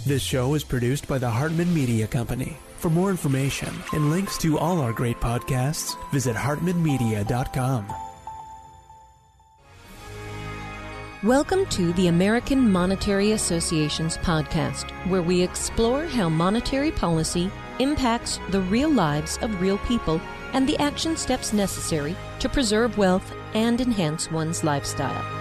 This show is produced by the Hartman Media Company. For more information and links to all our great podcasts, visit hartmanmedia.com. Welcome to the American Monetary Association's podcast, where we explore how monetary policy impacts the real lives of real people and the action steps necessary to preserve wealth and enhance one's lifestyle.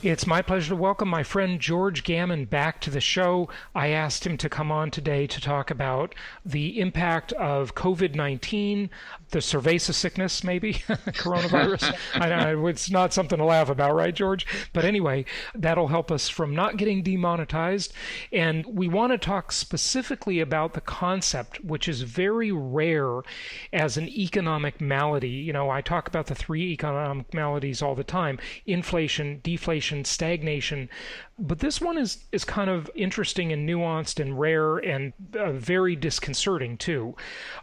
It's my pleasure to welcome my friend George Gammon back to the show. I asked him to come on today to talk about the impact of COVID-19, the cerveza sickness, maybe, coronavirus. I know it's not something to laugh about, right, George? But anyway, that'll help us from not getting demonetized. And we want to talk specifically about the concept, which is very rare as an economic malady. You know, I talk about the three economic maladies all the time: inflation, deflation, stagnation. But this one is kind of interesting and nuanced and rare and very disconcerting too,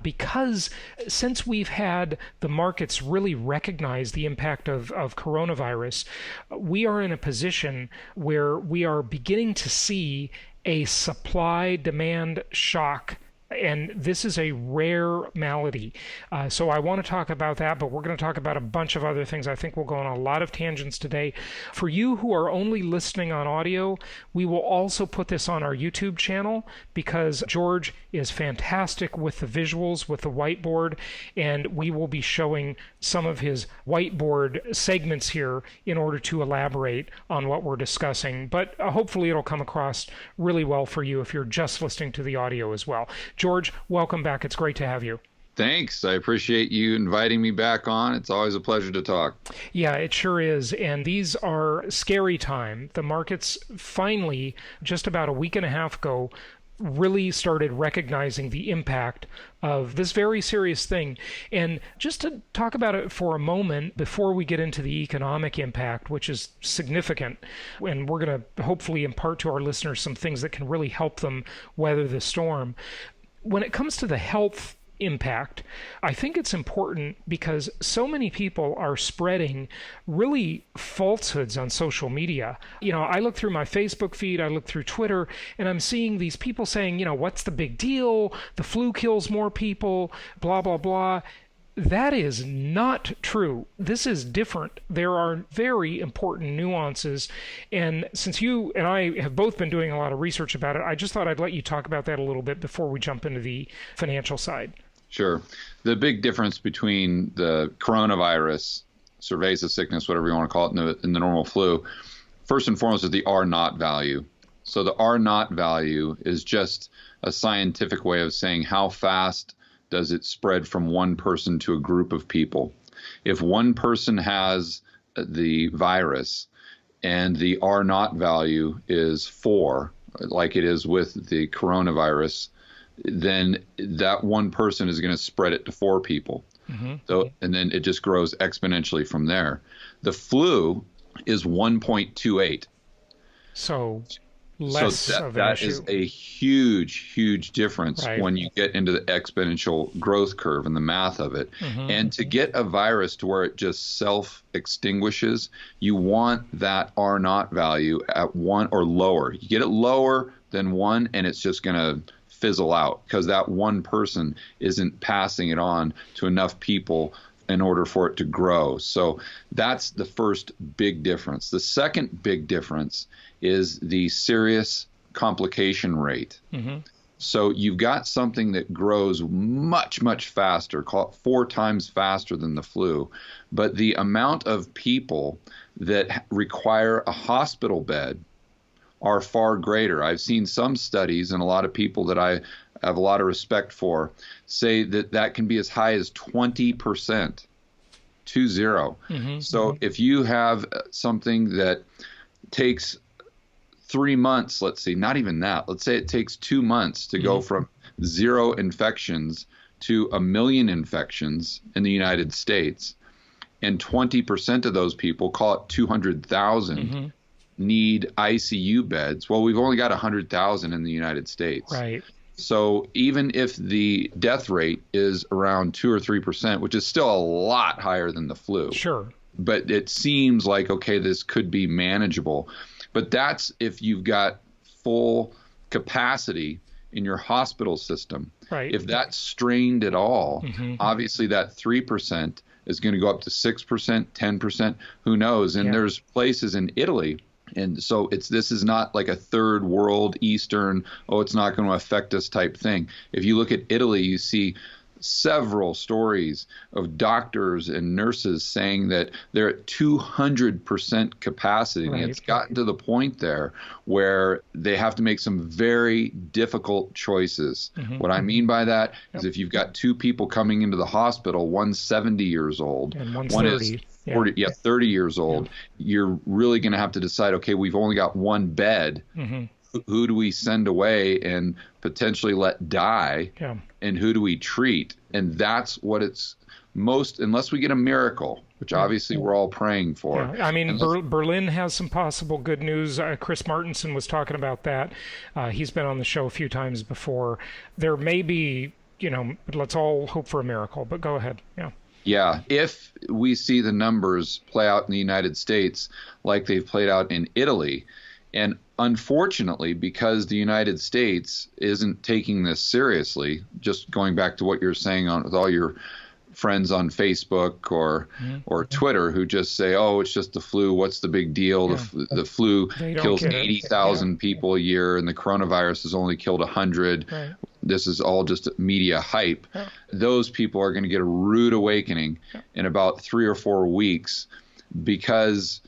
because since we've had the markets really recognize the impact of coronavirus, we are in a position where we are beginning to see a supply-demand shock. And this is a rare malady. So I want to talk about that, but we're going to talk about a bunch of other things. I think we'll go on a lot of tangents today. For you who are only listening on audio, we will also put this on our YouTube channel because George is fantastic with the visuals, with the whiteboard, and we will be showing some of his whiteboard segments here in order to elaborate on what we're discussing. But hopefully it'll come across really well for you if you're just listening to the audio as well. George, welcome back. It's great to have you. Thanks. I appreciate you inviting me back on. It's always a pleasure to talk. Yeah, it sure is. And these are scary time. The markets finally, just about a week and a half ago, really started recognizing the impact of this very serious thing. And just to talk about it for a moment before we get into the economic impact, which is significant, and we're going to hopefully impart to our listeners some things that can really help them weather the storm. When it comes to the health impact, I think it's important because so many people are spreading really falsehoods on social media. You know, I look through my Facebook feed, I look through Twitter, and I'm seeing these people saying, you know, what's the big deal? The flu kills more people, blah, blah, blah. That is not true. This is different. There are very important nuances. And since you and I have both been doing a lot of research about it, I just thought I'd let you talk about that a little bit before we jump into the financial side. Sure. The big difference between the coronavirus, cerveza sickness, whatever you want to call it, and the normal flu, first and foremost, is the R Naught value. So the R Naught value is just a scientific way of saying how fast does it spread from one person to a group of people. If one person has the virus and the R Naught value is 4, like it is with the coronavirus, then that one person is going to spread it to 4 people. Mm-hmm. So, and then it just grows exponentially from there. The flu is 1.28. So less of an issue. That is a huge difference when you get into the exponential growth curve and the math of it. Mm-hmm. And to get a virus to where it just self-extinguishes, you want that R Naught value at 1 or lower. You get it lower than 1, and it's just going to fizzle out because that one person isn't passing it on to enough people in order for it to grow. So that's the first big difference. The second big difference is the serious complication rate. Mm-hmm. So you've got something that grows much faster, call it 4 times faster than the flu, but the amount of people that require a hospital bed are far greater. I've seen some studies, and a lot of people that I have a lot of respect for say that can be as high as 20%, 20. Mm-hmm. So if you have something that takes 3 months, let's see, not even that, let's say it takes 2 months to go from 0 infections to 1 million infections in the United States, and 20% of those people, call it 200,000, need ICU beds. Well, we've only got 100,000 in the United States. Right. So even if the death rate is around 2 or 3%, which is still a lot higher than the flu. Sure. But it seems like, okay, this could be manageable. But that's if you've got full capacity in your hospital system. Right. If that's strained at all, obviously that 3% is going to go up to 6%, 10%, who knows? And there's places in Italy. And so this is not like a third world Eastern, it's not going to affect us type thing. If you look at Italy, you see several stories of doctors and nurses saying that they're at 200% capacity. Right. And it's gotten to the point there where they have to make some very difficult choices. What I mean by that is if you've got two people coming into the hospital, one's 70 years old, and one's one 30. is 40, 30 years old, you're really going to have to decide, okay, we've only got one bed. Who do we send away and potentially let die? And who do we treat? And that's what it's most, unless we get a miracle, which obviously we're all praying for. I mean, Berlin has some possible good news. Chris Martenson was talking about that. He's been on the show a few times before. There may be, let's all hope for a miracle, but go ahead. Yeah, if we see the numbers play out in the United States like they've played out in Italy, and unfortunately, because the United States isn't taking this seriously, just going back to what you're saying with all your friends on Facebook or Twitter who just say, it's just the flu, what's the big deal? The flu kills 80,000 people a year and the coronavirus has only killed 100. Right. This is all just media hype. Those people are going to get a rude awakening in about 3 or 4 weeks because,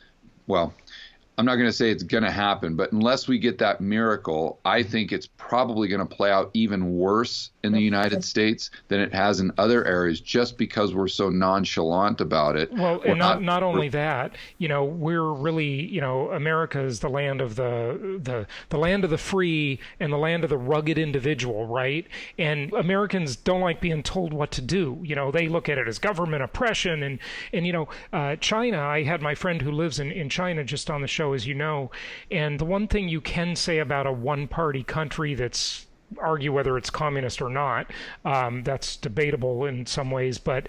I'm not going to say it's going to happen, but unless we get that miracle, I think it's probably going to play out even worse in the United States than it has in other areas just because we're so nonchalant about it. Well, and not only that, we're really, America is the land of the land of the free and the land of the rugged individual, right? And Americans don't like being told what to do. They look at it as government oppression and China, I had my friend who lives in China just on the show, as you know, and the one thing you can say about a one-party country that's argue whether it's communist or not, that's debatable in some ways, but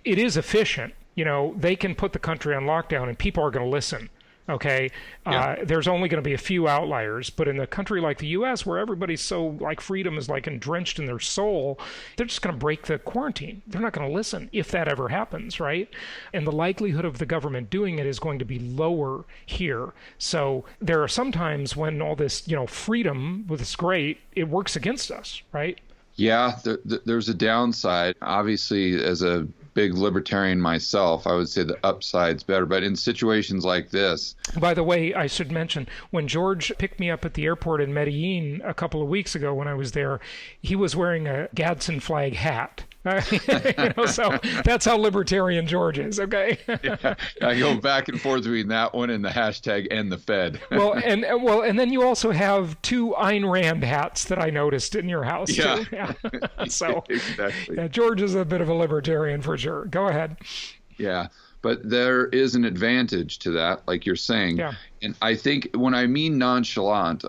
it is efficient. They can put the country on lockdown and people are going to listen. Okay, there's only going to be a few outliers, but in a country like the U.S., where everybody's so freedom is drenched in their soul, they're just going to break the quarantine. They're not going to listen if that ever happens, right? And the likelihood of the government doing it is going to be lower here. So there are some times when all this, freedom was great, it works against us, right? Yeah, there's a downside. Obviously, as a big libertarian myself, I would say the upside's better. But in situations like this... By the way, I should mention, when George picked me up at the airport in Medellin a couple of weeks ago when I was there, he was wearing a Gadsden flag hat. So that's how libertarian George is, okay? I go back and forth between that one and the hashtag and the Fed. and then you also have 2 Ayn Rand hats that I noticed in your house too. Yeah. So exactly. George is a bit of a libertarian for sure. Go ahead. Yeah. But there is an advantage to that, like you're saying. Yeah. And I think when I mean nonchalant,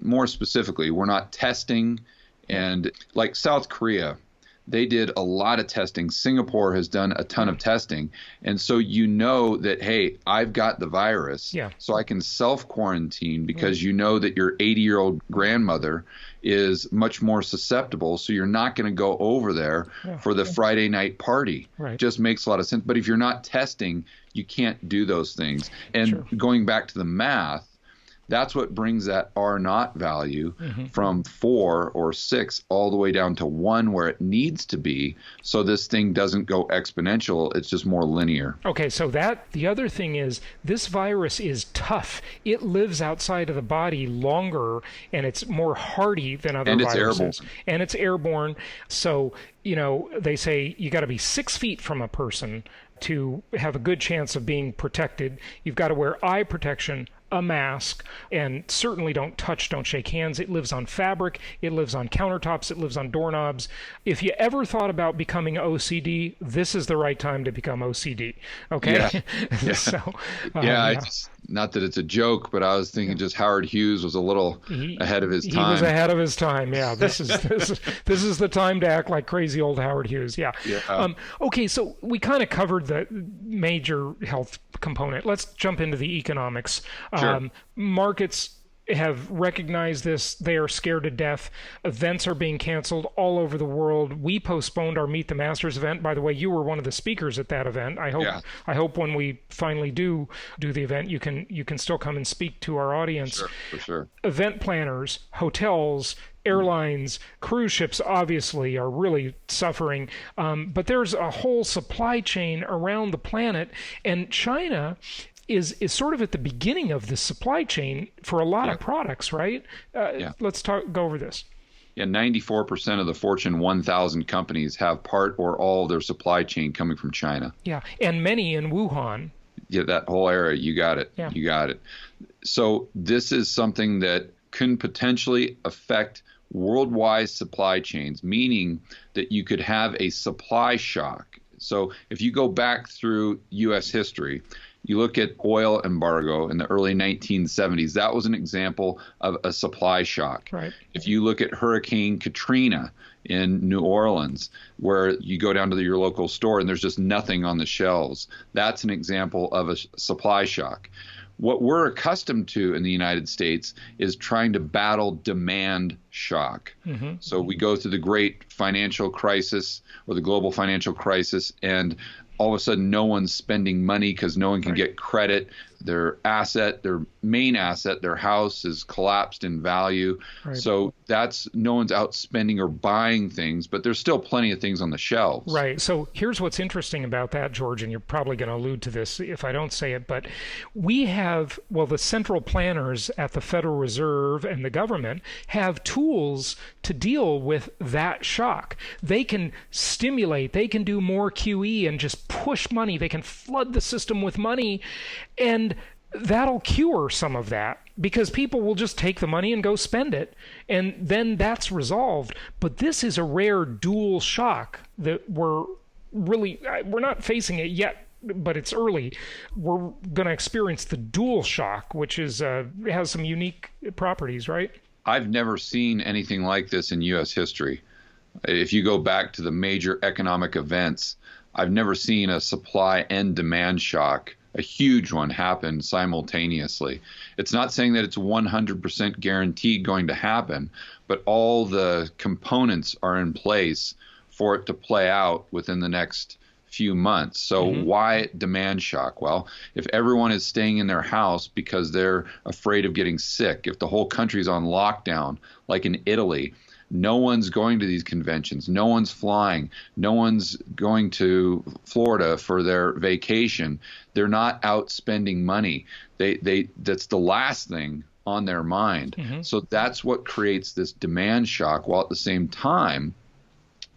more specifically, we're not testing, and like South Korea, they did a lot of testing. Singapore has done a ton of testing. And so that, hey, I've got the virus, so I can self-quarantine because you know that your 80-year-old grandmother is much more susceptible, so you're not going to go over there for the Friday night party. Right. Just makes a lot of sense. But if you're not testing, you can't do those things. And going back to the math, that's what brings that R Naught value from 4 or 6 all the way down to 1 where it needs to be. So this thing doesn't go exponential. It's just more linear. Okay, so the other thing is this virus is tough. It lives outside of the body longer and it's more hardy than other viruses. And it's airborne. So, they say you got to be 6 feet from a person to have a good chance of being protected. You've got to wear eye protection, a mask, and certainly don't shake hands. It lives on fabric, it lives on countertops, it lives on doorknobs. If you ever thought about becoming OCD, this is the right time to become OCD. Okay? Yeah. Not that it's a joke, but I was thinking just Howard Hughes was a little ahead of his time. He was ahead of his time. Yeah, this is the time to act like crazy old Howard Hughes. Yeah. Okay, so we kind of covered the major health component. Let's jump into the economics. Sure. Markets have recognized this. They are scared to death. Events are being canceled all over the world. We postponed our Meet the Masters event. By the way, you were one of the speakers at that event. I hope when we finally do the event, you can still come and speak to our audience. Sure, for sure. Event planners, hotels, airlines, cruise ships obviously are really suffering, but there's a whole supply chain around the planet, and China is sort of at the beginning of the supply chain for a lot of products, right? Let's go over this. Yeah, 94% of the Fortune 1000 companies have part or all of their supply chain coming from China. Yeah, and many in Wuhan. Yeah, that whole area, you got it. Yeah. You got it. So this is something that can potentially affect worldwide supply chains, meaning that you could have a supply shock. So if you go back through U.S. history, you look at oil embargo in the early 1970s, that was an example of a supply shock. Right. If you look at Hurricane Katrina in New Orleans, where you go down to your local store and there's just nothing on the shelves, that's an example of a supply shock. What we're accustomed to in the United States is trying to battle demand shock. Mm-hmm. So we go through the great financial crisis or the global financial crisis, and all of a sudden no one's spending money because no one can get credit. Their main asset, their house, is collapsed in value. Right. So no one's out spending or buying things, but there's still plenty of things on the shelves. Right. So here's what's interesting about that, George, and you're probably going to allude to this if I don't say it, but we have, the central planners at the Federal Reserve and the government have tools to deal with that shock. They can stimulate, they can do more QE and just push money. They can flood the system with money, and that'll cure some of that because people will just take the money and go spend it, and then that's resolved. But this is a rare dual shock that we're not facing it yet, but it's early. We're going to experience the dual shock, which is has some unique properties, right? I've never seen anything like this in U.S. history. If you go back to the major economic events, I've never seen a supply and demand shock, a huge one, happen simultaneously. It's not saying that it's 100% guaranteed going to happen, but all the components are in place for it to play out within the next few months. So why demand shock? Well, if everyone is staying in their house because they're afraid of getting sick, if the whole country's on lockdown, like in Italy, no one's going to these conventions. No one's flying. No one's going to Florida for their vacation. They're not out spending money. That's the last thing on their mind. So that's what creates this demand shock. While at the same time,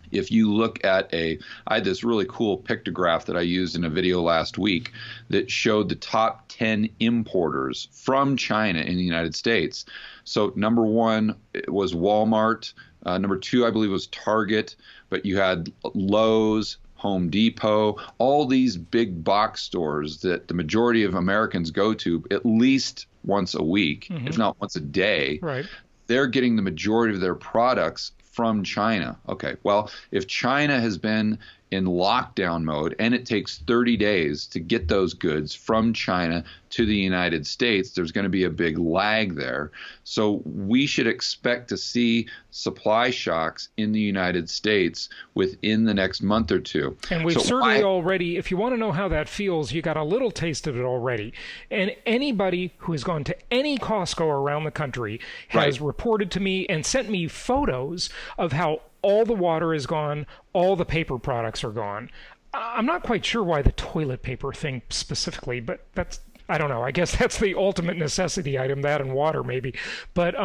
if you look at I had this really cool pictograph that I used in a video last week that showed the top 10 importers from China in the United States. So number one was Walmart. Number two, I believe, was Target. But you had Lowe's, Home Depot, all these big box stores that the majority of Americans go to at least once a week, if not once a day. Right. They're getting the majority of their products from China. Okay, well, if China has been in lockdown mode and it takes 30 days to get those goods from China to the United States, there's going to be a big lag there. So we should expect to see supply shocks in the United States within the next month or two. And we've certainly already, if you want to know how that feels, you got a little taste of it already. And anybody who has gone to any Costco around the country has reported to me and sent me photos of how all the water is gone, all the paper products are gone. I'm not quite sure why the toilet paper thing specifically, but I don't know. I guess that's the ultimate necessity item, that and water maybe. But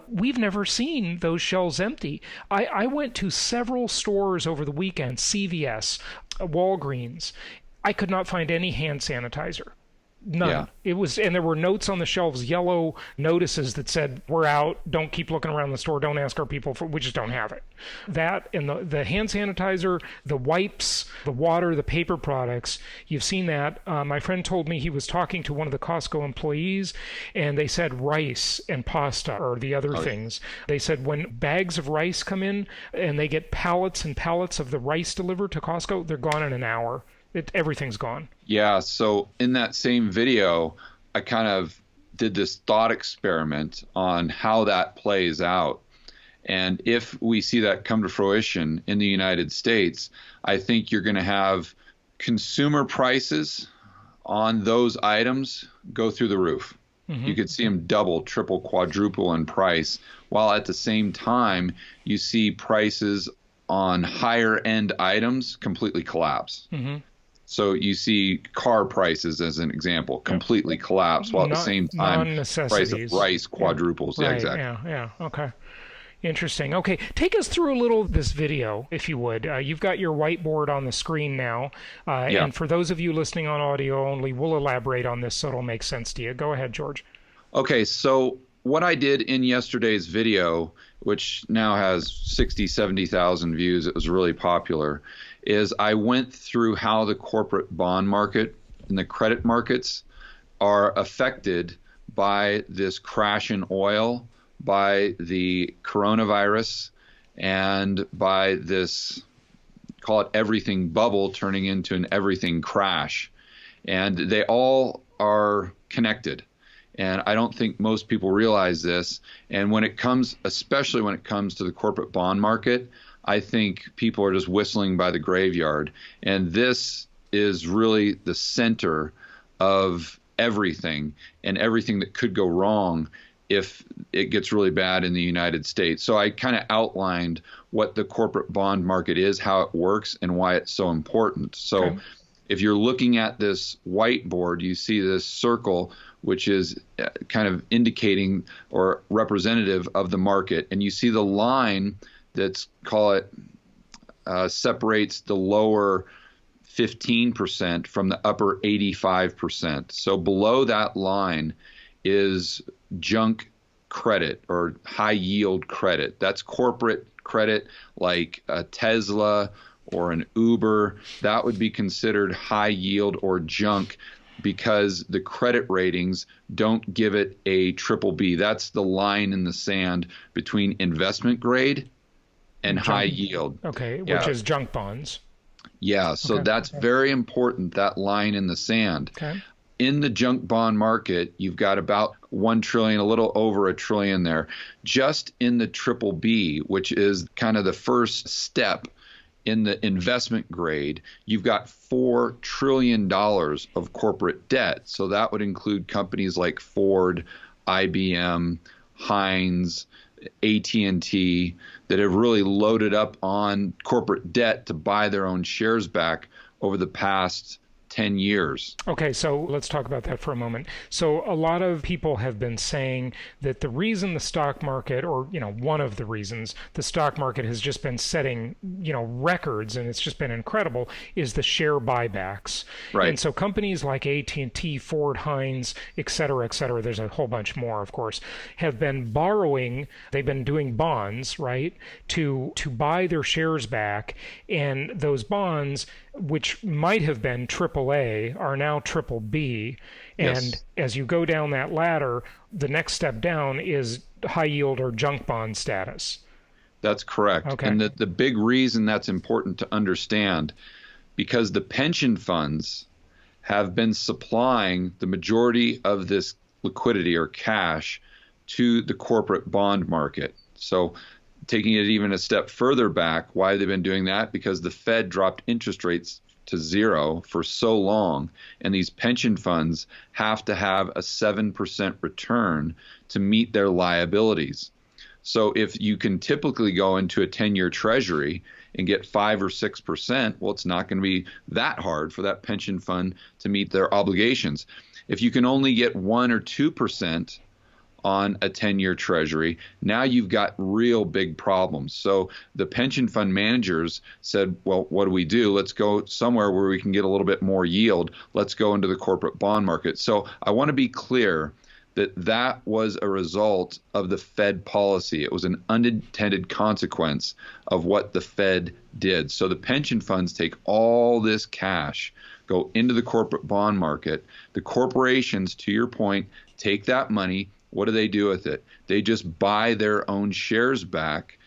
we've never seen those shelves empty. I went to several stores over the weekend, CVS, Walgreens. I could not find any hand sanitizer. None. Yeah. It was, and there were notes on the shelves, yellow notices that said, "We're out. Don't keep looking around the store. Don't ask our people for. We just don't have it." That and the hand sanitizer, the wipes, the water, the paper products. You've seen that. My friend told me he was talking to one of the Costco employees, and they said rice and pasta are the other things. They said when bags of rice come in and they get pallets and pallets of the rice delivered to Costco, they're gone in an hour. Everything's gone. Yeah, so in that same video, I kind of did this thought experiment on how that plays out. And if we see that come to fruition in the United States, I think you're going to have consumer prices on those items go through the roof. You could see them double, triple, quadruple in price, while at the same time you see prices on higher end items completely collapse. So you see car prices, as an example, completely collapse, while at the same time price of rice quadruples. Right. Yeah, exactly. Yeah. Okay. Interesting. Okay, take us through a little of this video, if you would. You've got your whiteboard on the screen now, and for those of you listening on audio only, we'll elaborate on this so it'll make sense to you. Go ahead, George. Okay, so what I did in yesterday's video, which now has 60, 70,000 views, it was really popular, is I went through how the corporate bond market and the credit markets are affected by this crash in oil, by the coronavirus, and by this, call it everything bubble turning into an everything crash. And they all are connected. And I don't think most people realize this. And when it comes, especially when it comes to the corporate bond market, I think people are just whistling by the graveyard. And this is really the center of everything and everything that could go wrong if it gets really bad in the United States. So I kind of outlined what the corporate bond market is, how it works, and why it's so important. So if you're looking at this whiteboard, you see this circle, which is kind of indicating or representative of the market. And you see the line that's, call it, separates the lower 15% from the upper 85%. So below that line is junk credit or high yield credit. That's corporate credit like a Tesla or an Uber. That would be considered high yield or junk because the credit ratings don't give it a triple B. That's the line in the sand between investment grade and high yield. Okay, which is junk bonds. Yeah, so that's very important, that line in the sand. In the junk bond market, you've got about 1 trillion, a little over $1 trillion there. Just in the triple B, which is kind of the first step in the investment grade, you've got $4 trillion of corporate debt. So that would include companies like Ford, IBM, Heinz, AT&T, that have really loaded up on corporate debt to buy their own shares back over the past 10 years. Okay, so let's talk about that for a moment. So a lot of people have been saying that the reason the stock market, or, one of the reasons the stock market has just been setting, records, and it's just been incredible, is the share buybacks. Right. And so companies like AT&T, Ford, Heinz, et cetera, there's a whole bunch more, of course, have been borrowing, they've been doing bonds, right, to buy their shares back, and those bonds, which might have been AAA, are now triple B. And as you go down that ladder, the next step down is high yield or junk bond status. That's correct. Okay. And the big reason that's important to understand, because the pension funds have been supplying the majority of this liquidity or cash to the corporate bond market. So taking it even a step further back, why they've been doing that? Because the Fed dropped interest rates to zero for so long, and these pension funds have to have a 7% return to meet their liabilities. So if you can typically go into a 10-year treasury and get 5 or 6%, well, it's not going to be that hard for that pension fund to meet their obligations. If you can only get 1 or 2% on a 10-year treasury, now you've got real big problems. So the pension fund managers said, well, what do we do? Let's go somewhere where we can get a little bit more yield. Let's go into the corporate bond market. So I want to be clear that that was a result of the Fed policy. It was an unintended consequence of what the Fed did. So the pension funds take all this cash, go into the corporate bond market. The corporations, to your point, take that money. What do they do with it? They just buy their own shares back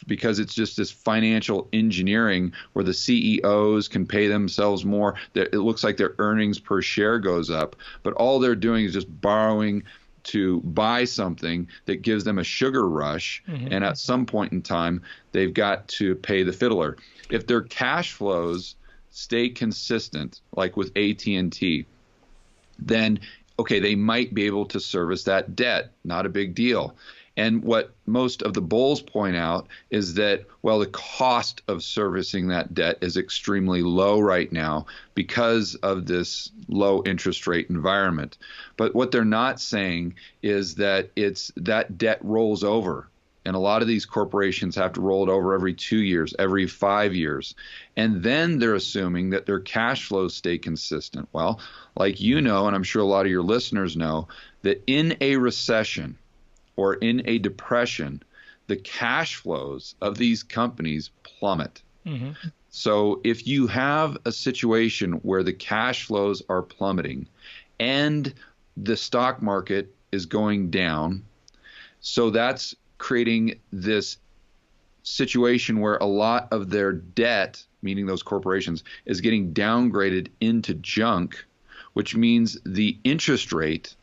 because it's just this financial engineering where the CEOs can pay themselves more. It looks like their earnings per share goes up, but all they're doing is just borrowing to buy something that gives them a sugar rush, and at some point in time, they've got to pay the fiddler. If their cash flows stay consistent, like with AT&T, then, okay, they might be able to service that debt. Not a big deal. And what most of the bulls point out is that, well, the cost of servicing that debt is extremely low right now because of this low interest rate environment. But what they're not saying is that that debt rolls over. And a lot of these corporations have to roll it over every 2 years, every 5 years. And then they're assuming that their cash flows stay consistent. Well, like you know, and I'm sure a lot of your listeners know, that in a recession, or in a depression, the cash flows of these companies plummet. So if you have a situation where the cash flows are plummeting and the stock market is going down, so that's creating this situation where a lot of their debt, meaning those corporations, is getting downgraded into junk, which means the interest rate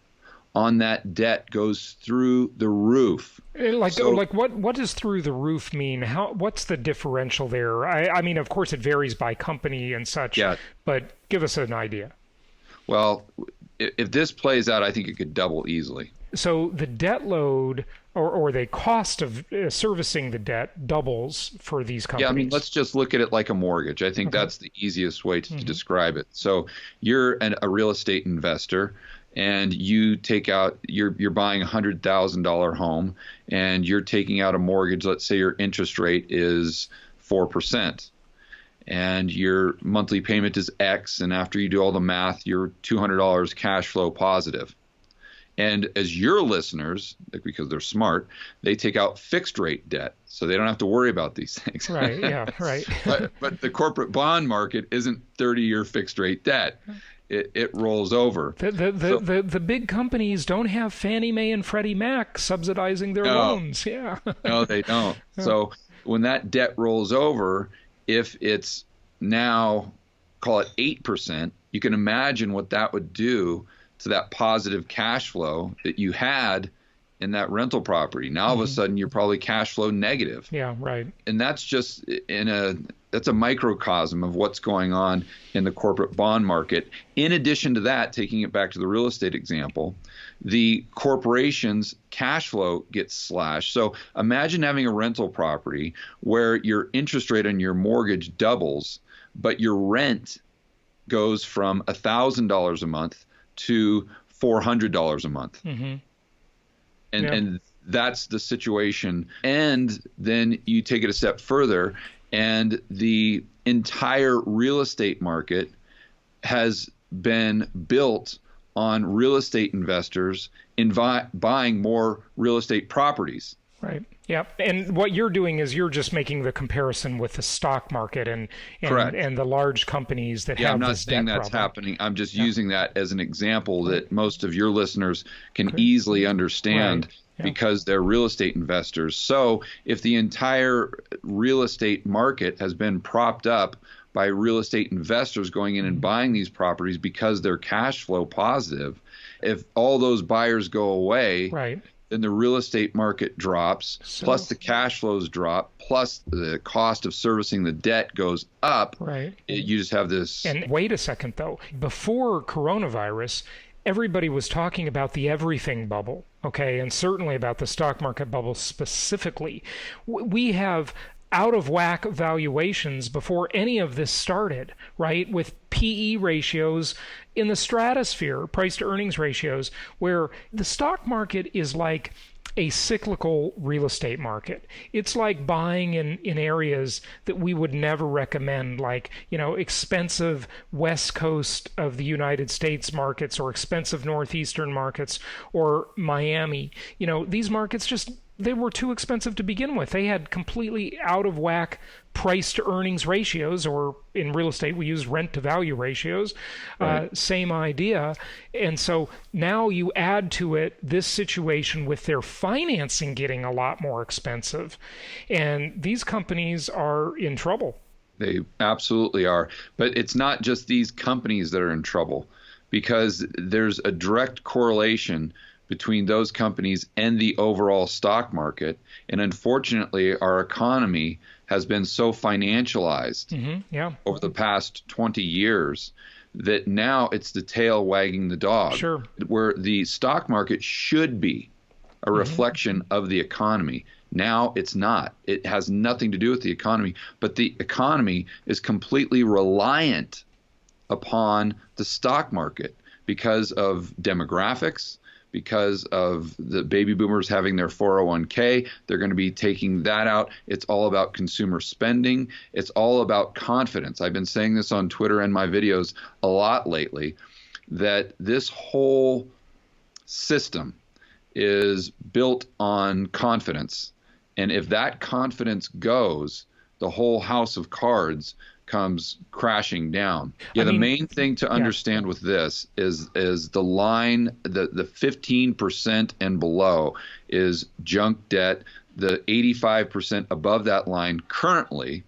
on that debt goes through the roof. Like what does through the roof mean? What's the differential there? I mean, of course, it varies by company and such, but give us an idea. Well, if this plays out, I think it could double easily. So the debt load or the cost of servicing the debt doubles for these companies. Yeah, I mean, let's just look at it like a mortgage. I think that's the easiest way to describe it. So you're a real estate investor, and you take out, you're buying a $100,000 home, and you're taking out a mortgage. Let's say your interest rate is 4%, and your monthly payment is X, and after you do all the math, you're $200 cash flow positive. And as your listeners, because they're smart, they take out fixed rate debt, so they don't have to worry about these things. Right, yeah, right. but the corporate bond market isn't 30-year fixed rate debt. It rolls over. The big companies don't have Fannie Mae and Freddie Mac subsidizing their loans. Yeah. No, they don't. So when that debt rolls over, if it's now, call it 8%, you can imagine what that would do to that positive cash flow that you had in that rental property. Now all of a sudden you're probably cash flow negative. Yeah, right. And that's just that's a microcosm of what's going on in the corporate bond market. In addition to that, taking it back to the real estate example, the corporation's cash flow gets slashed. So imagine having a rental property where your interest rate on your mortgage doubles, but your rent goes from $1,000 a month to $400 a month. And that's the situation. And then you take it a step further, and the entire real estate market has been built on real estate investors buying more real estate properties. Right. Yeah. And what you're doing is you're just making the comparison with the stock market and the large companies that have this debt problem. I'm not saying that's happening. I'm just using that as an example that most of your listeners can easily understand because they're real estate investors. So if the entire real estate market has been propped up by real estate investors going in and buying these properties because they're cash flow positive, if all those buyers go away, then the real estate market drops, plus the cash flows drop, plus the cost of servicing the debt goes up. You just have this. And wait a second, though. Before coronavirus, everybody was talking about the everything bubble, okay, and certainly about the stock market bubble specifically. We have out of whack valuations before any of this started, right? With PE ratios in the stratosphere, price to earnings ratios, where the stock market is like a cyclical real estate market. It's like buying in areas that we would never recommend, like, expensive West Coast of the United States markets or expensive Northeastern markets or Miami. These markets they were too expensive to begin with. They had completely out of whack price to earnings ratios, or in real estate we use rent to value ratios. Same idea. And so now you add to it this situation with their financing getting a lot more expensive, and these companies are in trouble. They absolutely are. But it's not just these companies that are in trouble, because there's a direct correlation between those companies and the overall stock market. And unfortunately, our economy has been so financialized over the past 20 years that now it's the tail wagging the dog. Sure. Where the stock market should be a reflection of the economy. Now it's not. It has nothing to do with the economy, but the economy is completely reliant upon the stock market because of demographics, because of the baby boomers having their 401k. They're going to be taking that out. It's all about consumer spending. It's all about confidence. I've been saying this on Twitter and my videos a lot lately, that this whole system is built on confidence. And if that confidence goes, the whole house of cards comes crashing down. Yeah, the main thing to understand with this is the line, the 15% and below is junk debt. The 85% above that line currently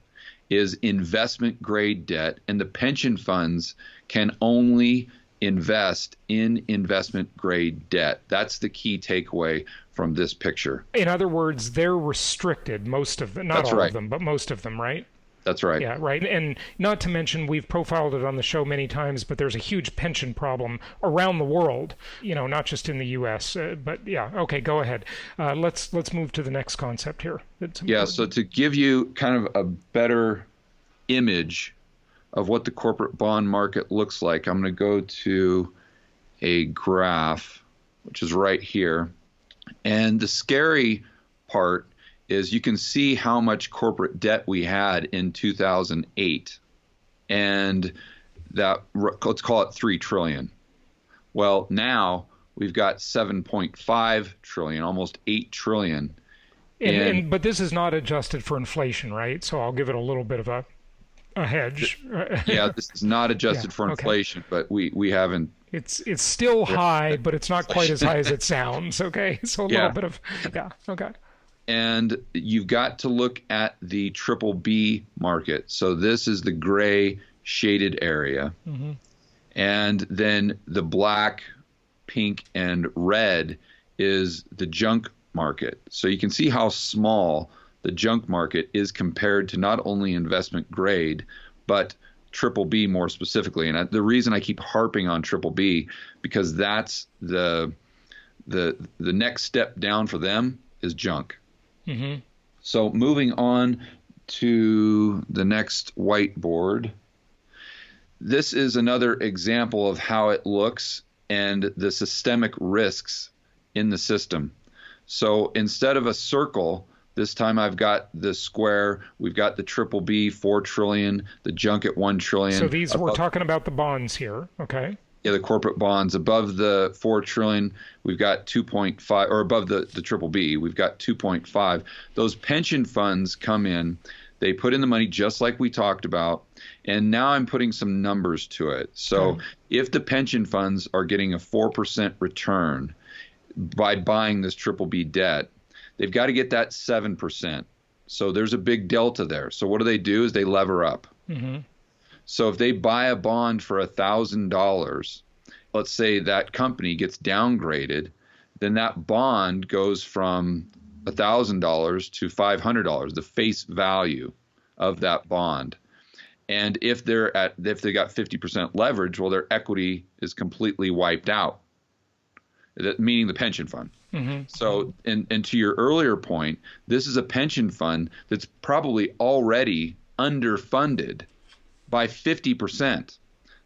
is investment grade debt, and the pension funds can only invest in investment grade debt. That's the key takeaway from this picture. In other words, they're restricted, most of them, not all of them, but most of them, right? That's right. Yeah, right. And not to mention, we've profiled it on the show many times, but there's a huge pension problem around the world, not just in the U.S. But yeah, okay, go ahead. Let's move to the next concept here. Yeah, so to give you kind of a better image of what the corporate bond market looks like, I'm going to go to a graph, which is right here. And the scary part is you can see how much corporate debt we had in 2008, and that, let's call it 3 trillion. Well, now we've got 7.5 trillion, almost 8 trillion. But this is not adjusted for inflation, right? So I'll give it a little bit of a hedge. Yeah, this is not adjusted for inflation, but we haven't. It's still high, but it's not quite as high as it sounds. Okay, so a little bit of okay. And you've got to look at the triple B market. So this is the gray shaded area. And then the black, pink, and red is the junk market. So you can see how small the junk market is compared to not only investment grade, but triple B more specifically. And the reason I keep harping on triple B, because that's the next step down for them is junk. So moving on to the next whiteboard, this is another example of how it looks and the systemic risks in the system. So instead of a circle, this time I've got the square. We've got the triple B, 4 trillion, the junk at 1 trillion. So these, we're talking about the bonds here, okay? Yeah, the corporate bonds. Above the 4 trillion, we've got 2.5, or above the triple B, we've got 2.5. Those pension funds come in, they put in the money just like we talked about, and now I'm putting some numbers to it. So if the pension funds are getting a 4% return by buying this triple B debt, they've got to get that 7%. So there's a big delta there. So what do? Is they lever up. So if they buy a bond for $1,000, let's say that company gets downgraded, then that bond goes from $1,000 to $500, the face value of that bond. And if they got 50% leverage, well, their equity is completely wiped out, meaning the pension fund. So, and to your earlier point, this is a pension fund that's probably already underfunded by 50%.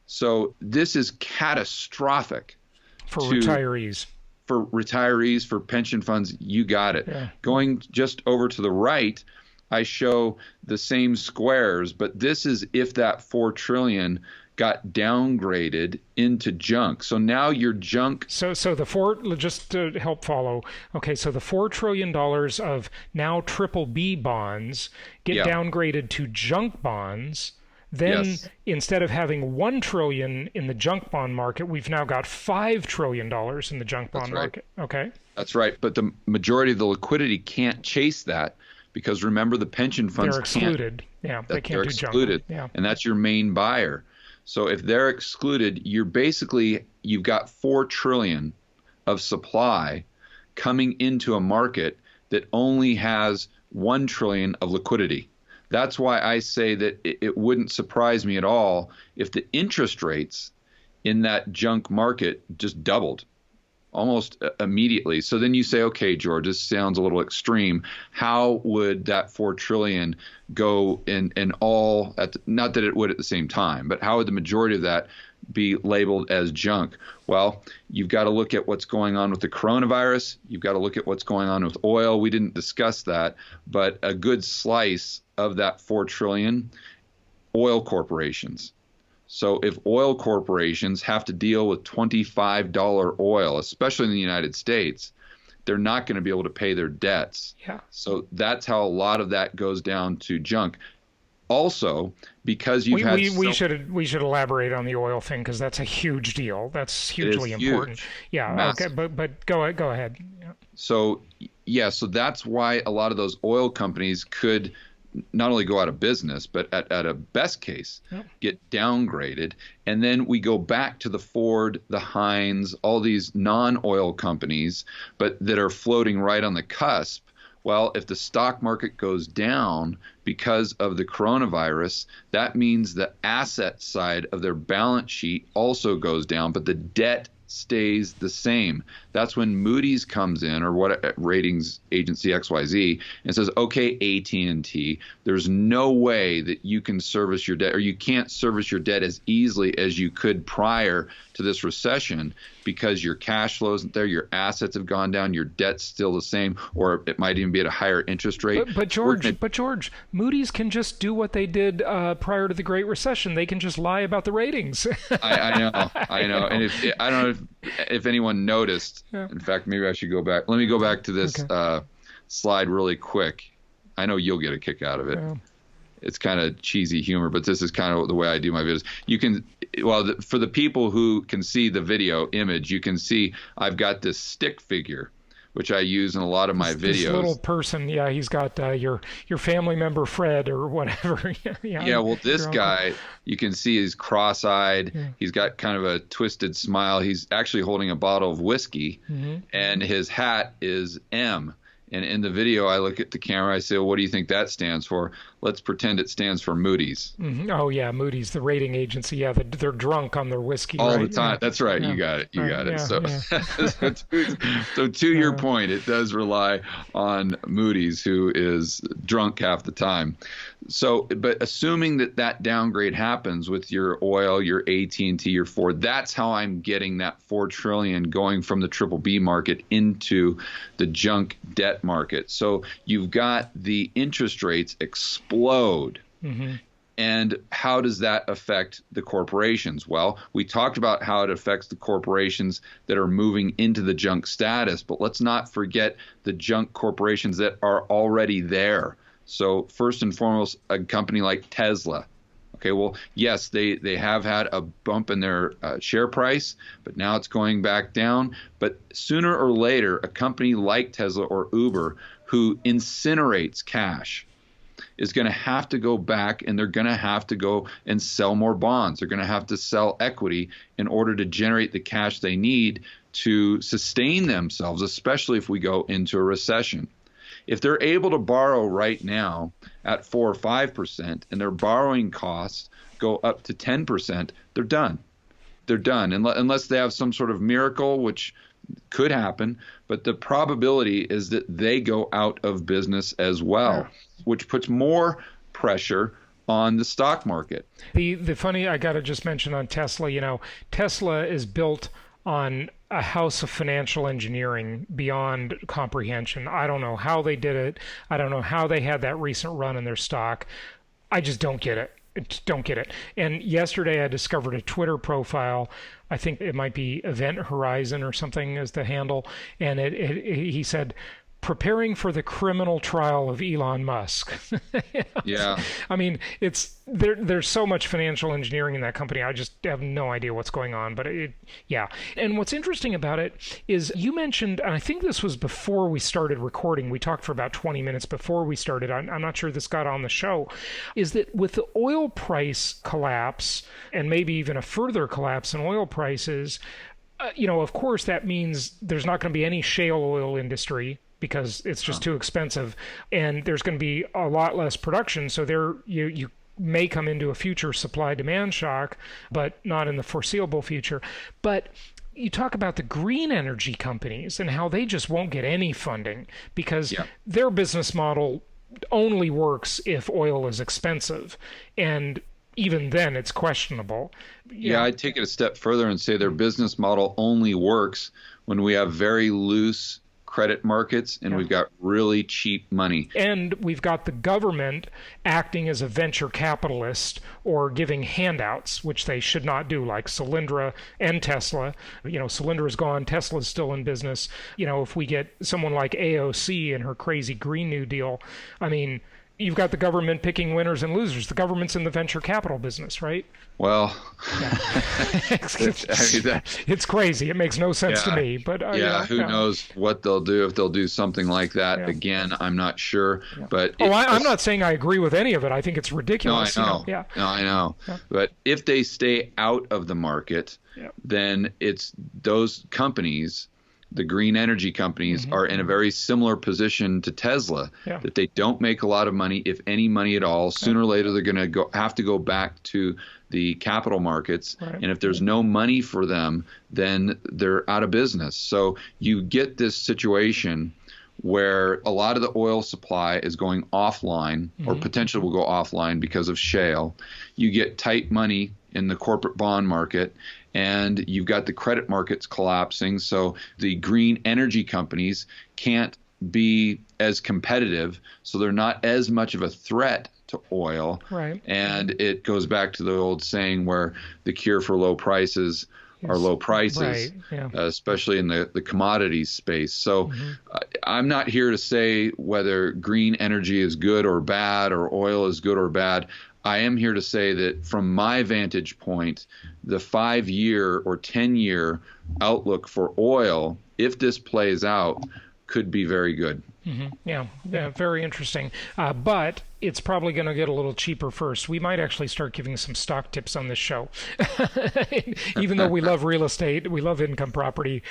So this is catastrophic for retirees. For retirees, for pension funds, you got it. Yeah. Going just over to the right, I show the same squares, but this is if that 4 trillion got downgraded into junk. So now your junk. So just to help follow. Okay, so the $4 trillion of now triple B bonds get downgraded to junk bonds. Then instead of having 1 trillion in the junk bond market, we've now got $5 trillion in the junk bond market. Okay. That's right. But the majority of the liquidity can't chase that, because remember, the pension funds they're excluded. They can't do excluded. Junk. And that's your main buyer. So if they're excluded, you've got 4 trillion of supply coming into a market that only has 1 trillion of liquidity. That's why I say that it wouldn't surprise me at all if the interest rates in that junk market just doubled almost immediately. So then you say, okay, George, this sounds a little extreme. How would that 4 trillion go in all not that it would at the same time, but how would the majority of that be labeled as junk? Well, you've got to look at what's going on with the coronavirus. You've got to look at what's going on with oil. We didn't discuss that, but a good slice of that 4 trillion, oil corporations. So if oil corporations have to deal with $25 oil, especially in the United States, they're not going to be able to pay their debts. Yeah. So that's how a lot of that goes down to junk. Also, because we should elaborate on the oil thing, because that's a huge deal. That's hugely important. Huge. Yeah. Massive. Okay. But go ahead. Yeah. So that's why a lot of those oil companies could not only go out of business, but at a best case, get downgraded. And then we go back to the Ford, the Heinz, all these non-oil companies, but that are floating right on the cusp. Well, if the stock market goes down because of the coronavirus, that means the asset side of their balance sheet also goes down, but the debt stays the same. That's when Moody's comes in, or what ratings agency XYZ, and says, okay, AT&T, there's no way that you can service your debt, or you can't service your debt as easily as you could prior to this recession, because your cash flow isn't there, your assets have gone down, your debt's still the same, or it might even be at a higher interest rate. But George, Moody's can just do what they did prior to the Great Recession. They can just lie about the ratings. I know. And I don't know if anyone noticed. Yeah. In fact, maybe I should go back. Let me go back to this slide really quick. I know you'll get a kick out of it. Yeah. It's kind of cheesy humor, but this is kind of the way I do my videos. You can, for the people who can see the video image, you can see I've got this stick figure, which I use in a lot of my videos. This little person, he's got your family member Fred or whatever. Well, this guy, you can see he's cross-eyed. Yeah. He's got kind of a twisted smile. He's actually holding a bottle of whiskey, and his hat is M. And in the video, I look at the camera, I say, well, what do you think that stands for? Let's pretend it stands for Moody's. Mm-hmm. Oh, yeah, Moody's, the rating agency. Yeah, they're drunk on their whiskey. All right? the time. Yeah. That's right. Yeah. You got it. You got it. So to your point, it does rely on Moody's, who is drunk half the time. So, but assuming that downgrade happens with your oil, your AT&T, your Ford, that's how I'm getting that 4 trillion going from the triple B market into the junk debt market. So you've got the interest rates explode. Mm-hmm. And how does that affect the corporations? Well, we talked about how it affects the corporations that are moving into the junk status, but let's not forget the junk corporations that are already there. So first and foremost, a company like Tesla. Okay, well, yes, they have had a bump in their share price, but now it's going back down. But sooner or later, a company like Tesla or Uber, who incinerates cash, is going to have to go back, and they're going to have to go and sell more bonds. They're going to have to sell equity in order to generate the cash they need to sustain themselves, especially if we go into a recession. If they're able to borrow right now at 4 or 5%, and their borrowing costs go up to 10%, they're done. They're done, unless they have some sort of miracle, which could happen. But the probability is that they go out of business as well, which puts more pressure on the stock market. The funny, I got to just mention on Tesla, Tesla is built on a house of financial engineering beyond comprehension. I don't know how they did it. I don't know how they had that recent run in their stock. I just don't get it. Don't get it. And yesterday I discovered a Twitter profile. I think it might be Event Horizon or something as the handle. And he said, preparing for the criminal trial of Elon Musk. Yeah. I mean, there's so much financial engineering in that company. I just have no idea what's going on. But And what's interesting about it is you mentioned, and I think this was before we started recording, we talked for about 20 minutes before we started, I'm not sure this got on the show, is that with the oil price collapse, and maybe even a further collapse in oil prices, of course, that means there's not going to be any shale oil industry because it's just too expensive, and there's going to be a lot less production. So you may come into a future supply-demand shock, but not in the foreseeable future. But you talk about the green energy companies and how they just won't get any funding because their business model only works if oil is expensive. And even then, it's questionable. Yeah, I'd take it a step further and say their business model only works when we have very loose credit markets and we've got really cheap money. And we've got the government acting as a venture capitalist or giving handouts, which they should not do, like Solyndra and Tesla. Solyndra is gone, Tesla's still in business. If we get someone like AOC and her crazy Green New Deal, I mean, you've got the government picking winners and losers. The government's in the venture capital business, right? Well, it's crazy. It makes no sense to me. But who knows what they'll do if they'll do something like that. Yeah. Again, I'm not sure. But I'm not saying I agree with any of it. I think it's ridiculous. No, I know. No, I know. Yeah. But if they stay out of the market, then it's those companies. The green energy companies are in a very similar position to Tesla, that they don't make a lot of money, if any money at all. Sooner or later, they're going to have to go back to the capital markets. Right. And if there's no money for them, then they're out of business. So you get this situation where a lot of the oil supply is going offline or potentially will go offline because of shale. You get tight money in the corporate bond market, and you've got the credit markets collapsing. So the green energy companies can't be as competitive. So they're not as much of a threat to oil. Right. And it goes back to the old saying where the cure for low prices are low prices, especially in the commodities space. So I'm not here to say whether green energy is good or bad or oil is good or bad. I am here to say that from my vantage point, the 5-year or 10-year outlook for oil, if this plays out, could be very good. Yeah, very interesting. But it's probably going to get a little cheaper first. We might actually start giving some stock tips on this show. Even though we love real estate, we love income property.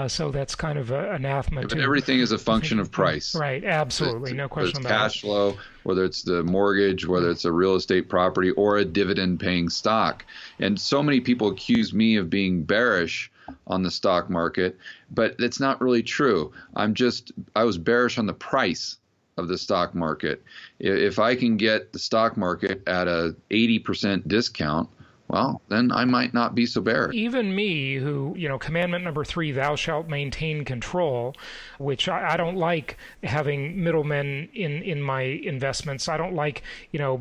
So that's kind of anathema too. But everything is a function of price. Right, absolutely. No question about it. Cash flow, whether it's the mortgage, whether it's a real estate property or a dividend-paying stock. And so many people accuse me of being bearish on the stock market, but that's not really true. I was bearish on the price of the stock market. If I can get the stock market at a 80% discount, well, then I might not be so bearish. Even me, who, commandment number 3, thou shalt maintain control, which I don't like having middlemen in my investments. I don't like,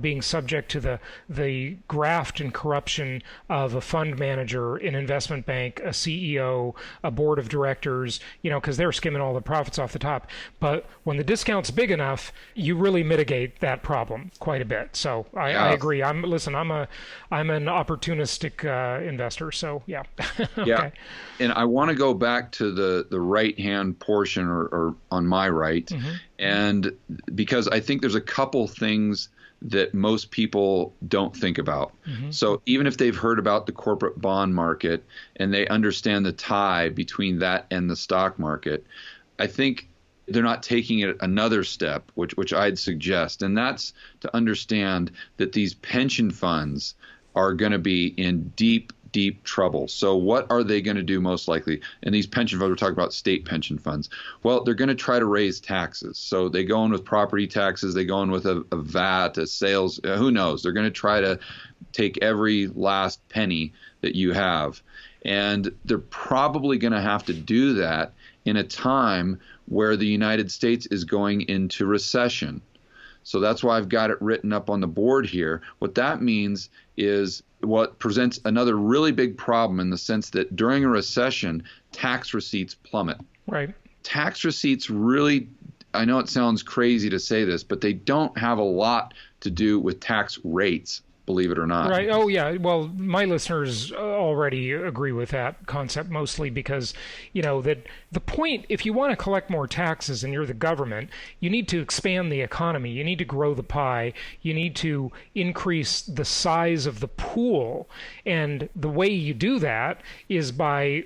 being subject to the graft and corruption of a fund manager, an investment bank, a CEO, a board of directors, because they're skimming all the profits off the top. But when the discount's big enough, you really mitigate that problem quite a bit. So I agree. I'm an opportunistic investor. So yeah. Okay. Yeah. And I want to go back to the right-hand portion or on my right. And because I think there's a couple things that most people don't think about. So even if they've heard about the corporate bond market and they understand the tie between that and the stock market, I think they're not taking it another step, which I'd suggest. And that's to understand that these pension funds are going to be in deep trouble. So what are they going to do most likely? And these pension funds, we're talking about state pension funds. Well, they're going to try to raise taxes. So they go in with property taxes, they go in with a VAT, a sales, who knows? They're going to try to take every last penny that you have. And they're probably going to have to do that in a time where the United States is going into recession. So that's why I've got it written up on the board here. What that means is what presents another really big problem in the sense that during a recession, tax receipts plummet. Right. Tax receipts really, I know it sounds crazy to say this, but they don't have a lot to do with tax rates, believe it or not. Right. Oh, yeah. Well, my listeners already agree with that concept, mostly because, that the point, if you want to collect more taxes and you're the government, you need to expand the economy. You need to grow the pie. You need to increase the size of the pool. And the way you do that is by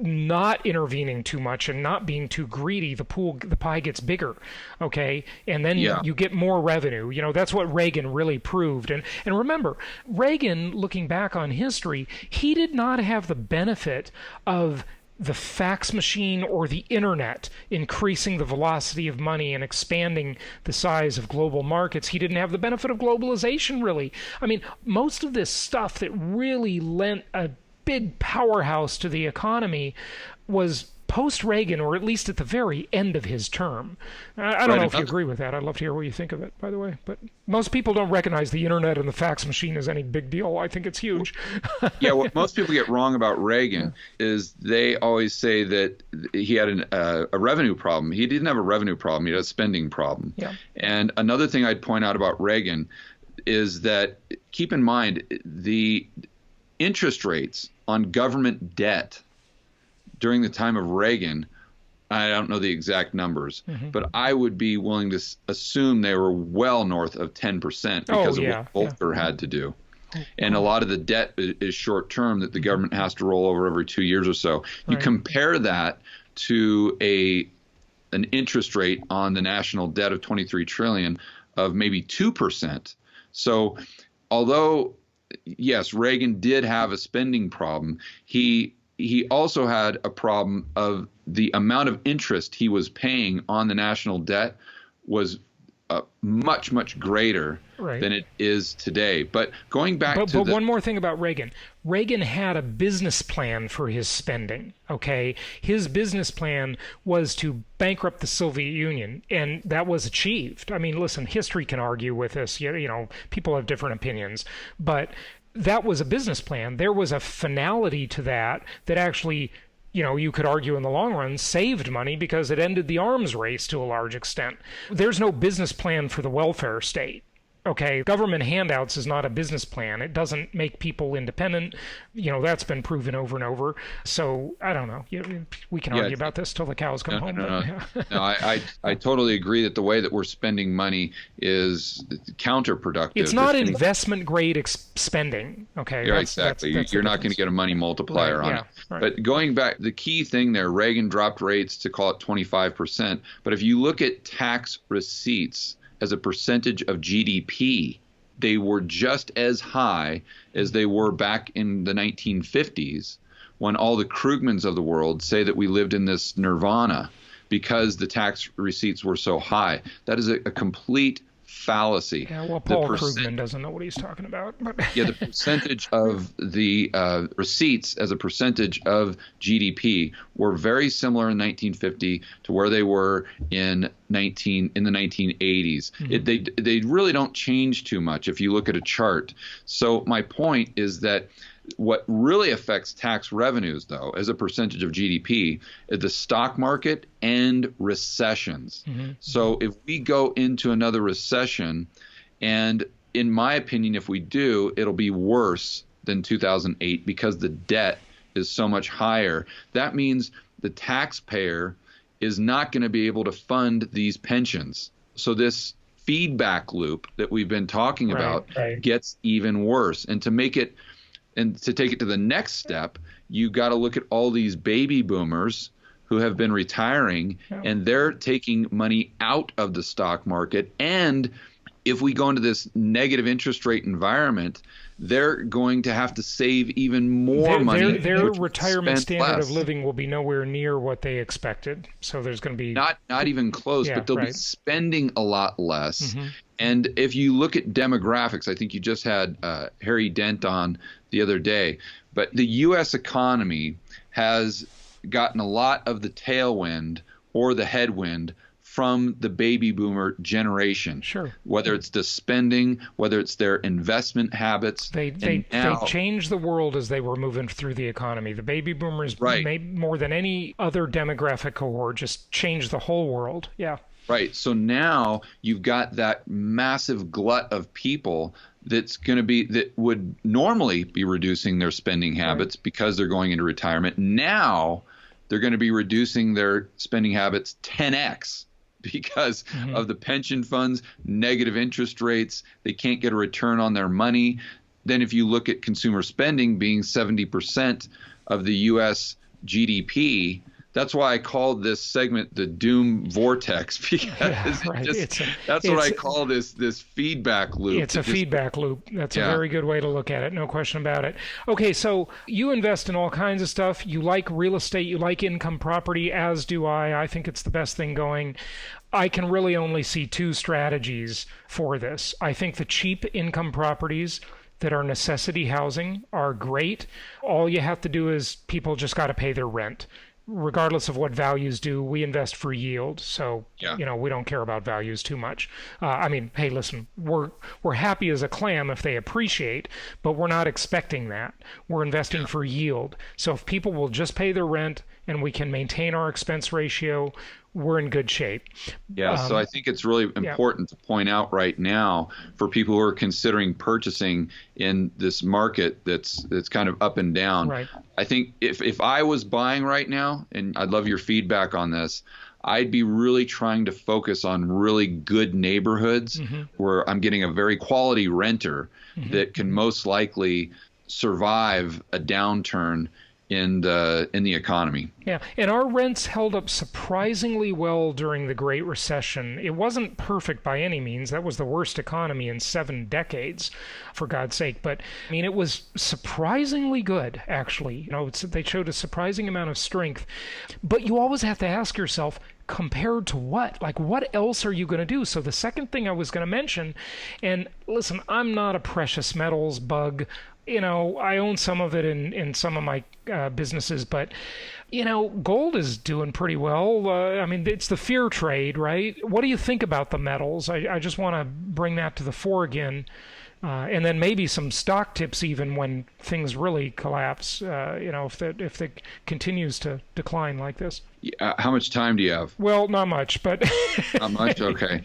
not intervening too much and not being too greedy, the pie gets bigger, okay? And then you get more revenue. That's what Reagan really proved. And remember, Reagan, looking back on history, he did not have the benefit of the fax machine or the internet increasing the velocity of money and expanding the size of global markets. He didn't have the benefit of globalization, really. I mean, most of this stuff that really lent a big powerhouse to the economy was post-Reagan, or at least at the very end of his term. I don't know if you agree with that. I'd love to hear what you think of it, by the way. But most people don't recognize the internet and the fax machine as any big deal. I think it's huge. Yeah, what most people get wrong about Reagan is they always say that he had a revenue problem. He didn't have a revenue problem. He had a spending problem. Yeah. And another thing I'd point out about Reagan is that, keep in mind, the interest rates on government debt during the time of Reagan, I don't know the exact numbers, but I would be willing to assume they were well north of 10% because of what Volcker had to do. And a lot of the debt is short term that the government has to roll over every 2 years or so. You compare that to an interest rate on the national debt of $23 trillion of maybe 2%. So although, yes, Reagan did have a spending problem, he also had a problem of the amount of interest he was paying on the national debt was much, much greater than it is today. But going back to one more thing about Reagan. Reagan had a business plan for his spending, okay? His business plan was to bankrupt the Soviet Union, and that was achieved. I mean, listen, history can argue with this. People have different opinions, but that was a business plan. There was a finality to that actually, you could argue in the long run, saved money because it ended the arms race to a large extent. There's no business plan for the welfare state. Okay, government handouts is not a business plan. It doesn't make people independent. That's been proven over and over. So I don't know. We can argue about this till the cows come home. No, I totally agree that the way that we're spending money is counterproductive. It's not investment grade spending. Okay, yeah, exactly. You're not going to get a money multiplier on it. Right. But going back, the key thing there, Reagan dropped rates to call it 25%. But if you look at tax receipts as a percentage of GDP, they were just as high as they were back in the 1950s, when all the Krugmans of the world say that we lived in this nirvana because the tax receipts were so high. That is a complete fallacy. Yeah, well, Paul Krugman doesn't know what he's talking about. But yeah, the percentage of the receipts as a percentage of GDP were very similar in 1950 to where they were in the 1980s. They really don't change too much if you look at a chart. So my point is that what really affects tax revenues, though, as a percentage of GDP, is the stock market and recessions. So if we go into another recession, and in my opinion, if we do, it'll be worse than 2008 because the debt is so much higher. That means the taxpayer is not going to be able to fund these pensions. So this feedback loop that we've been talking about gets even worse. And to take it to the next step, you got to look at all these baby boomers who have been retiring, and they're taking money out of the stock market. And if we go into this negative interest rate environment, they're going to have to save even more money. Their retirement standard of living will be nowhere near what they expected. So there's going to be not even close, but they'll be spending a lot less. And if you look at demographics, I think you just had Harry Dent on the other day, but the U.S. economy has gotten a lot of the tailwind or the headwind from the baby boomer generation. Sure. Whether it's the spending, whether it's their investment habits. They changed the world as they were moving through the economy. The baby boomers, more than any other demographic cohort, just changed the whole world. Yeah. Right. So now you've got that massive glut of people that would normally be reducing their spending habits because they're going into retirement. Now they're going to be reducing their spending habits 10x because of the pension funds, negative interest rates. They can't get a return on their money. Then if you look at consumer spending being 70% of the U.S. GDP. That's why I called this segment the Doom Vortex, because that's what I call this feedback loop. It's a feedback loop. That's a very good way to look at it. No question about it. Okay, so you invest in all kinds of stuff. You like real estate. You like income property, as do I. I think it's the best thing going. I can really only see two strategies for this. I think the cheap income properties that are necessity housing are great. All you have to do is people just got to pay their rent. Regardless of what values do, we invest for yield. So, we don't care about values too much. Hey, listen, we're happy as a clam if they appreciate, but we're not expecting that. We're investing for yield. So if people will just pay their rent and we can maintain our expense ratio, we're in good shape. So I think it's really important to point out right now for people who are considering purchasing in this market that's kind of up and down. Right. I think if I was buying right now, and I'd love your feedback on this, I'd be really trying to focus on really good neighborhoods where I'm getting a very quality renter that can most likely survive a downturn in the economy. Yeah, and our rents held up surprisingly well during the Great Recession. It wasn't perfect by any means. That was the worst economy in 7 decades, for God's sake. But it was surprisingly good, actually. They showed a surprising amount of strength. But you always have to ask yourself, compared to what? Like, what else are you going to do? So the second thing I was going to mention, and listen, I'm not a precious metals bug. I own some of it in some of my businesses, but, gold is doing pretty well. It's the fear trade, right? What do you think about the metals? I just want to bring that to the fore again. And then maybe some stock tips even when things really collapse, if it continues to decline like this. How much time do you have? Well, not much, but... Not much? Okay.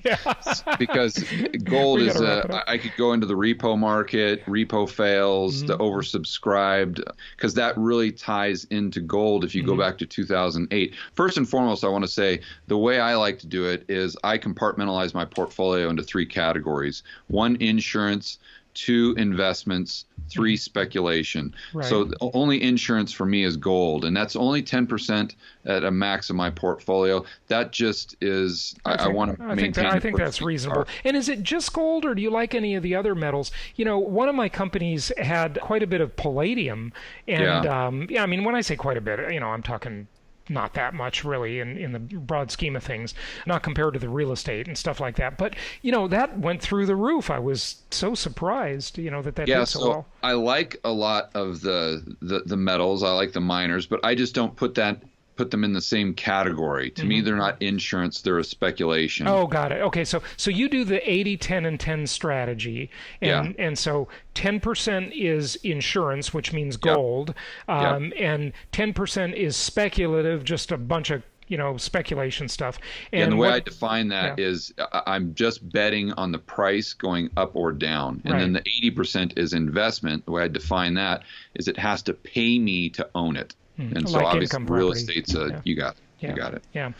Because gold is, I could go into the repo market, repo fails, the oversubscribed, because that really ties into gold if you go back to 2008. First and foremost, I want to say the way I like to do it is I compartmentalize my portfolio into 3 categories. 1, insurance, 2, investments, 3, speculation. Right. So only insurance for me is gold, and that's only 10% at a max of my portfolio. That just is, I want to maintain. I think that's reasonable. And is it just gold, or do you like any of the other metals? One of my companies had quite a bit of palladium, and when I say quite a bit, I'm talking not that much really in the broad scheme of things, not compared to the real estate and stuff like that. But, that went through the roof. I was so surprised, that did so well. I like a lot of the metals. I like the miners, but I just don't put them in the same category. To me, they're not insurance, they're a speculation. Oh, got it. Okay, so you do the 80, 10, and 10 strategy. And so 10% is insurance, which means gold, and 10% is speculative, just a bunch of speculation stuff. And the way I define that is I'm just betting on the price going up or down. And then the 80% is investment. The way I define that is it has to pay me to own it. And so obviously real estate's you got it. You got it. Yeah.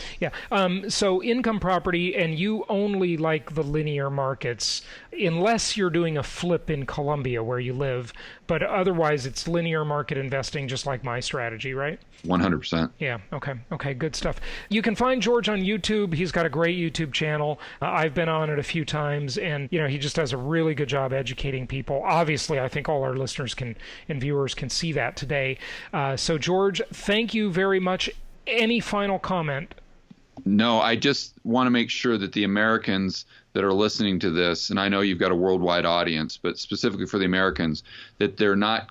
So income property, and you only like the linear markets, unless you're doing a flip in Colombia where you live. But otherwise, it's linear market investing, just like my strategy, right? 100%. Yeah. Okay. Good stuff. You can find George on YouTube. He's got a great YouTube channel. I've been on it a few times, and he just does a really good job educating people. Obviously, I think all our listeners and viewers can see that today. So George, thank you very much. Any final comment? No, I just want to make sure that the Americans that are listening to this, and I know you've got a worldwide audience, but specifically for the Americans, that they're not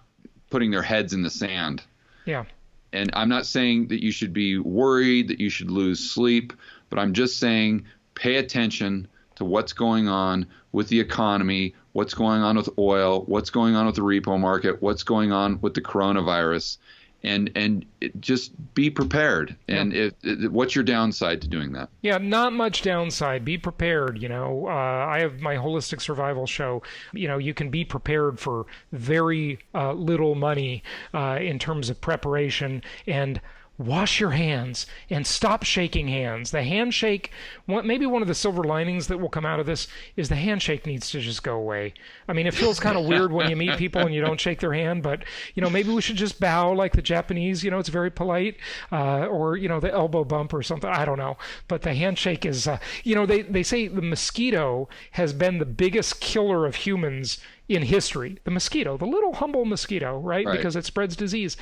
putting their heads in the sand. Yeah. And I'm not saying that you should be worried, that you should lose sleep, but I'm just saying pay attention to what's going on with the economy, what's going on with oil, what's going on with the repo market, what's going on with the coronavirus. And just be prepared. And what's your downside to doing that? Yeah, not much downside. Be prepared. I have my holistic survival show. You can be prepared for very little money in terms of preparation. And wash your hands and stop shaking hands. The handshake, maybe one of the silver linings that will come out of this is the handshake needs to just go away. I mean, it feels kind of weird when you meet people and you don't shake their hand, but, maybe we should just bow like the Japanese, it's very polite, or, the elbow bump or something. I don't know. But the handshake is, they say the mosquito has been the biggest killer of humans in history. The mosquito, the little humble mosquito, right? Because it spreads disease.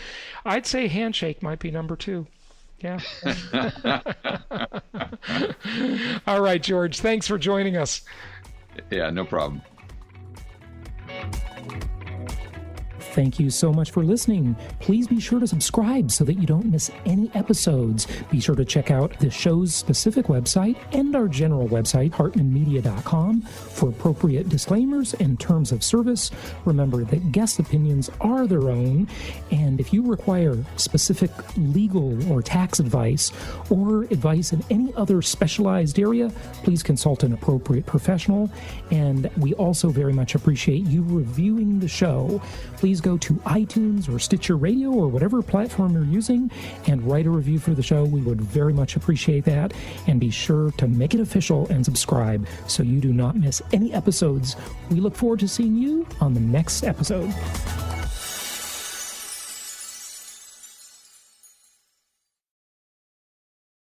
I'd say handshake might be number 2. Yeah. All right, George, thanks for joining us. Yeah, no problem. Thank you so much for listening. Please be sure to subscribe so that you don't miss any episodes. Be sure to check out the show's specific website and our general website, hartmanmedia.com, for appropriate disclaimers and terms of service. Remember that guest opinions are their own, and if you require specific legal or tax advice or advice in any other specialized area, please consult an appropriate professional. And we also very much appreciate you reviewing the show. Please go to iTunes or Stitcher Radio or whatever platform you're using and write a review for the show. We would very much appreciate that. And be sure to make it official and subscribe so you do not miss any episodes. We look forward to seeing you on the next episode.